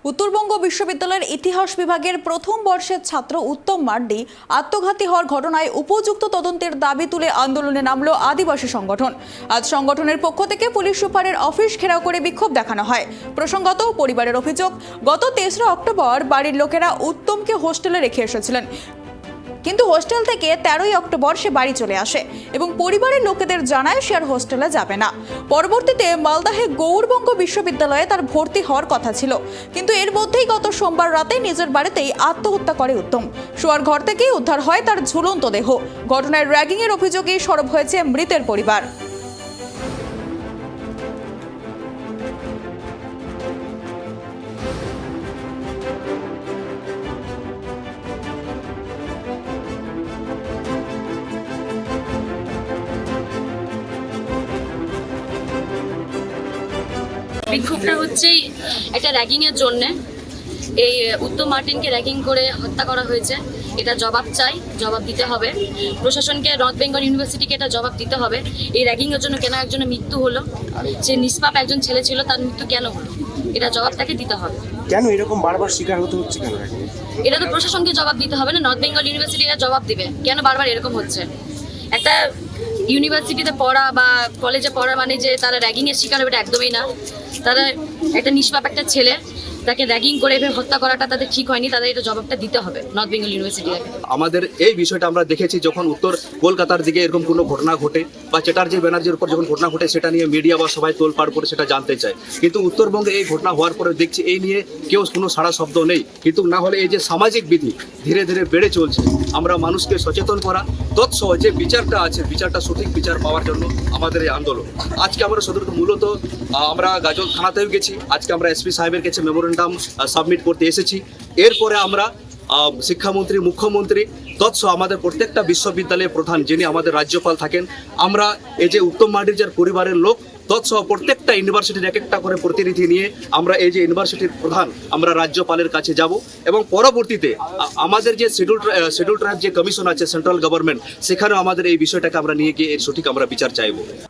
উত্তরবঙ্গ বিশ্ববিদ্যালয়ের ইতিহাস বিভাগের প্রথম বর্ষের ছাত্র উত্তম মার্ডি আত্মঘাতী হওয়ার ঘটনায় উপযুক্ত তদন্তের দাবি তুলে আন্দোলনে নামল আদিবাসী সংগঠন। আজ সংগঠনের পক্ষ থেকে পুলিশ সুপারের অফিস ঘেরাও করে বিক্ষোভ দেখানো হয়। প্রসঙ্গত, পরিবারের অভিযোগ, গত ৩রা অক্টোবর বাড়ির লোকেরা উত্তমকে হোস্টেলে রেখে এসেছিলেন, কিন্তু হোস্টেল থেকে ১৩ই অক্টোবর সে বাড়ি চলে আসে এবং পরিবারের লোকেদের জানায় সে আর হোস্টেলে যাবে না। পরবর্তীতে মালদাহে গৌড়বঙ্গ বিশ্ববিদ্যালয়ে তার ভর্তি হওয়ার কথা ছিল, কিন্তু এর মধ্যেই গত সোমবার রাতে নিজের বাড়িতেই আত্মহত্যা করে উত্তম। শোয়ার ঘর থেকেই উদ্ধার হয় তার ঝুলন্ত দেহ। ঘটনায় র্যাগিংয়ের অভিযোগে সরব হয়েছে মৃতের পরিবার। বিক্ষোভটা হচ্ছে একটা র্যাগিং এর জন্য। এই উত্তম মার্টিনকে র্যাগিং করে হত্যা করা হয়েছে, এটা জবাব চাই, জবাব দিতে হবে। প্রশাসনকে, নর্থ বেঙ্গল ইউনিভার্সিটিকে এটা জবাব দিতে হবে। এই র্যাগিং এর জন্য কেন একজনের মৃত্যু হলো, যে নিষ্পাপ একজন ছেলে ছিল, তার মৃত্যু কেন হলো, এটা জবাব তাকে দিতে হবে। কেন এরকম বারবার শিকার হতে হচ্ছে কেন? এটা তো প্রশাসনকে জবাব দিতে হবে না, নর্থ বেঙ্গল ইউনিভার্সিটি এটা জবাব দিবে কেন বারবার এরকম হচ্ছে। একটা ইউনিভার্সিটিতে পড়া বা কলেজে পড়া মানে যে তারা র্যাগিং এর শিকার হবে, এটা একদমই না। তারা একটা নিষ্পাপ একটা ছেলে, তাকে র্যাগিং করে এভাবে হত্যা করাটা তাদের ঠিক হয়নি, তাদের এটা জবাবটা দিতে হবে নর্থ বেঙ্গল ইউনিভার্সিটিকে। আমাদের এই বিষয়টা আমরা দেখেছি যখন উত্তর কলকাতার দিকে এরকম কোনো ঘটনা ঘটে বা চ্যাটার্জি ব্যানার্জির উপর যখন ঘটনা ঘটে, সেটা নিয়ে মিডিয়া বা সবাই তোলপাড় করে সেটা জানতে চায়। কিন্তু উত্তরবঙ্গে এই ঘটনা হওয়ার পরে দেখছি এই নিয়ে কেউ কোনো সাড়া শব্দ নেই। কিন্তু না হলে এই যে সামাজিক বিধি ধীরে ধীরে বেড়ে চলছে, আমরা মানুষকে সচেতন করা, তৎসহ যে বিচারটা আছে, বিচারটা সঠিক বিচার পাওয়ার জন্য আমাদের এই আন্দোলন। আজকে আমরা মূলত আমরা গাজল থানাতেও গেছি, আজকে আমরা এসপি সাহেবের কাছে মেমোরেন্ডাম সাবমিট করতে এসেছি। এরপরে আমরা শিক্ষামন্ত্রী, মুখ্যমন্ত্রী, তৎসহ আমাদের প্রত্যেকটা বিশ্ববিদ্যালয়ের প্রধান যিনি আমাদের রাজ্যপাল থাকেন, আমরা এই যে উত্তম মার্ডির যার পরিবারের লোক, তৎসহ প্রত্যেকটা ইউনিভার্সিটির এক একটা করে প্রতিনিধি নিয়ে আমরা এই যে ইউনিভার্সিটির প্রধান, আমরা রাজ্যপালের কাছে যাব এবং পরবর্তীতে আমাদের যে শিডিউল ট্রাইব যে কমিশন আছে সেন্ট্রাল গভর্নমেন্ট, সেখানেও আমাদের এই বিষয়টাকে আমরা নিয়ে গিয়ে এর সঠিক আমরা বিচার চাইব।